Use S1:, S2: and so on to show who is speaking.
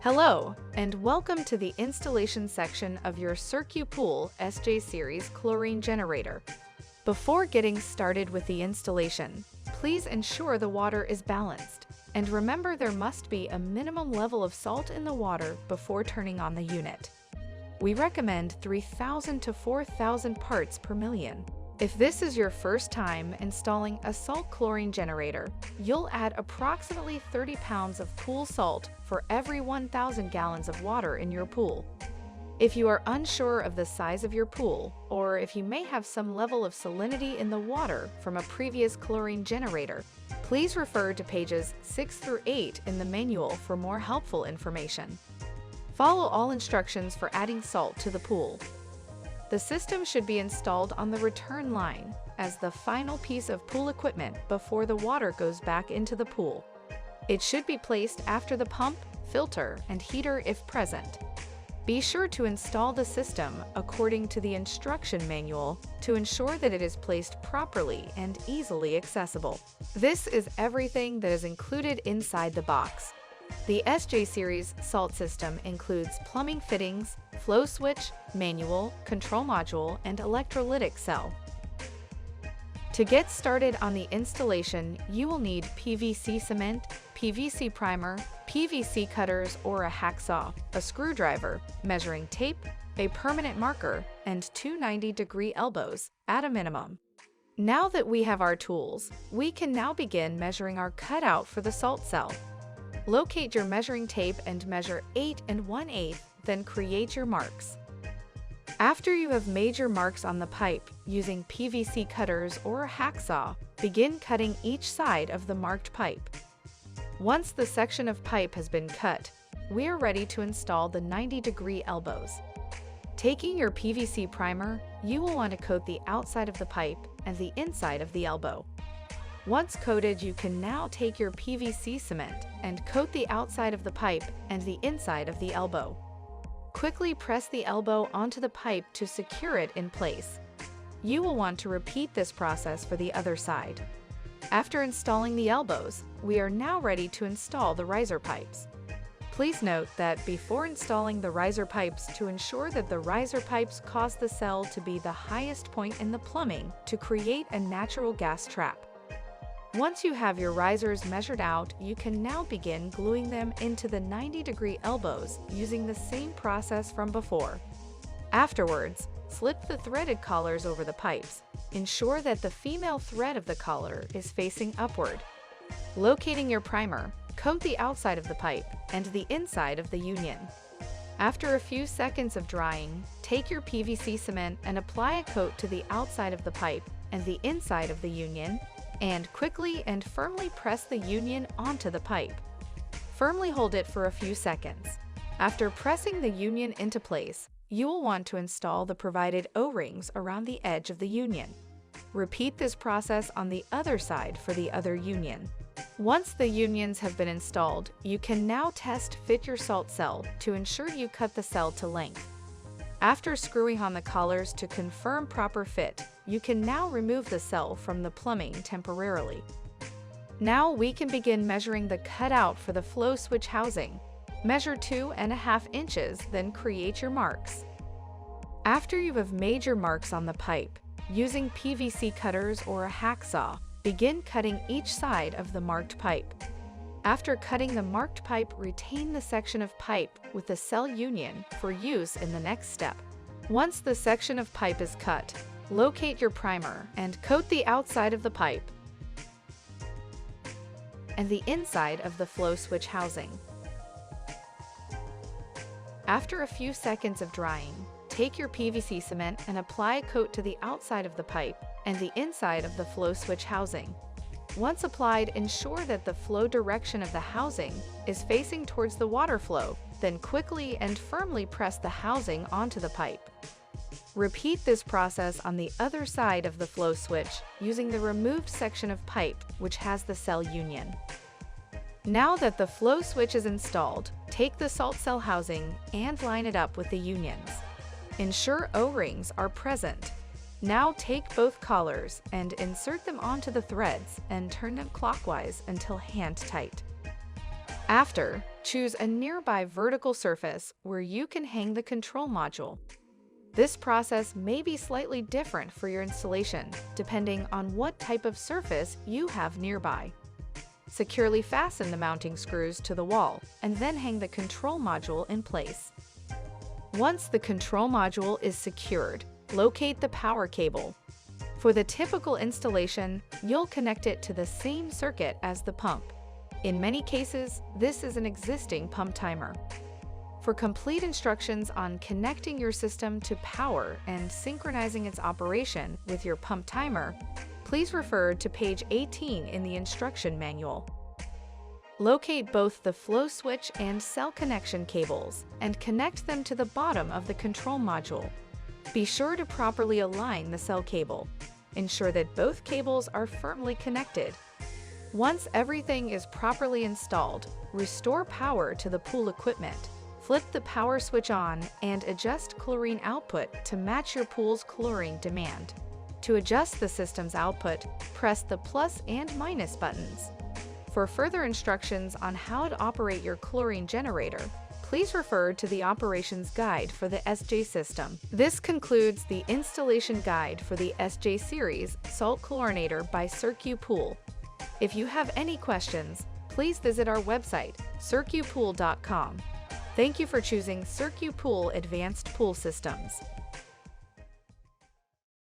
S1: Hello, and welcome to the installation section of your CircuPool SJ-Series chlorine generator. Before getting started with the installation, please ensure the water is balanced, and remember there must be a minimum level of salt in the water before turning on the unit. We recommend 3,000 to 4,000 parts per million. If this is your first time installing a salt chlorine generator, you'll add approximately 30 pounds of pool salt for every 1,000 gallons of water in your pool. If you are unsure of the size of your pool, or if you may have some level of salinity in the water from a previous chlorine generator, please refer to pages 6 through 8 in the manual for more helpful information. Follow all instructions for adding salt to the pool. The system should be installed on the return line as the final piece of pool equipment before the water goes back into the pool. It should be placed after the pump, filter, and heater if present. Be sure to install the system according to the instruction manual to ensure that it is placed properly and easily accessible. This is everything that is included inside the box. The SJ-Series salt system includes plumbing fittings, flow switch, manual, control module, and electrolytic cell. To get started on the installation, you will need PVC cement, PVC primer, PVC cutters or a hacksaw, a screwdriver, measuring tape, a permanent marker, and two 90-degree elbows at a minimum. Now that we have our tools, we can now begin measuring our cutout for the salt cell. Locate your measuring tape and measure 8 1/8, then create your marks. After you have made your marks on the pipe using PVC cutters or a hacksaw, begin cutting each side of the marked pipe. Once the section of pipe has been cut, we are ready to install the 90-degree elbows. Taking your PVC primer, you will want to coat the outside of the pipe and the inside of the elbow. Once coated, you can now take your PVC cement and coat the outside of the pipe and the inside of the elbow. Quickly press the elbow onto the pipe to secure it in place. You will want to repeat this process for the other side. After installing the elbows, we are now ready to install the riser pipes. Please note that before installing the riser pipes, to ensure that the riser pipes cause the cell to be the highest point in the plumbing to create a natural gas trap. Once you have your risers measured out, you can now begin gluing them into the 90-degree elbows using the same process from before. Afterwards, slip the threaded collars over the pipes. Ensure that the female thread of the collar is facing upward. Locating your primer, coat the outside of the pipe and the inside of the union. After a few seconds of drying, take your PVC cement and apply a coat to the outside of the pipe and the inside of the union, and quickly and firmly press the union onto the pipe. Firmly hold it for a few seconds. After pressing the union into place, you will want to install the provided O-rings around the edge of the union. Repeat this process on the other side for the other union. Once the unions have been installed, you can now test fit your salt cell to ensure you cut the cell to length. After screwing on the collars to confirm proper fit, you can now remove the cell from the plumbing temporarily. Now we can begin measuring the cutout for the flow switch housing. Measure 2.5 inches, then create your marks. After you have made your marks on the pipe, using PVC cutters or a hacksaw, begin cutting each side of the marked pipe. After cutting the marked pipe, retain the section of pipe with the cell union for use in the next step. Once the section of pipe is cut, locate your primer and coat the outside of the pipe and the inside of the flow switch housing. After a few seconds of drying, take your PVC cement and apply a coat to the outside of the pipe and the inside of the flow switch housing. Once applied, ensure that the flow direction of the housing is facing towards the water flow, then quickly and firmly press the housing onto the pipe. Repeat this process on the other side of the flow switch using the removed section of pipe which has the cell union. Now that the flow switch is installed, take the salt cell housing and line it up with the unions. Ensure O-rings are present. Now take both collars and insert them onto the threads and turn them clockwise until hand tight. After, choose a nearby vertical surface where you can hang the control module. This process may be slightly different for your installation, depending on what type of surface you have nearby. Securely fasten the mounting screws to the wall and then hang the control module in place. Once the control module is secured, locate the power cable. For the typical installation, you'll connect it to the same circuit as the pump. In many cases, this is an existing pump timer. For complete instructions on connecting your system to power and synchronizing its operation with your pump timer, please refer to page 18 in the instruction manual. Locate both the flow switch and cell connection cables and connect them to the bottom of the control module. Be sure to properly align the cell cable. Ensure that both cables are firmly connected. Once everything is properly installed, restore power to the pool equipment. Flip the power switch on and adjust chlorine output to match your pool's chlorine demand. To adjust the system's output, press the plus and minus buttons. For further instructions on how to operate your chlorine generator, please refer to the operations guide for the SJ system. This concludes the installation guide for the SJ-Series Salt Chlorinator by CircuPool. If you have any questions, please visit our website, circupool.com. Thank you for choosing CircuPool Advanced Pool Systems.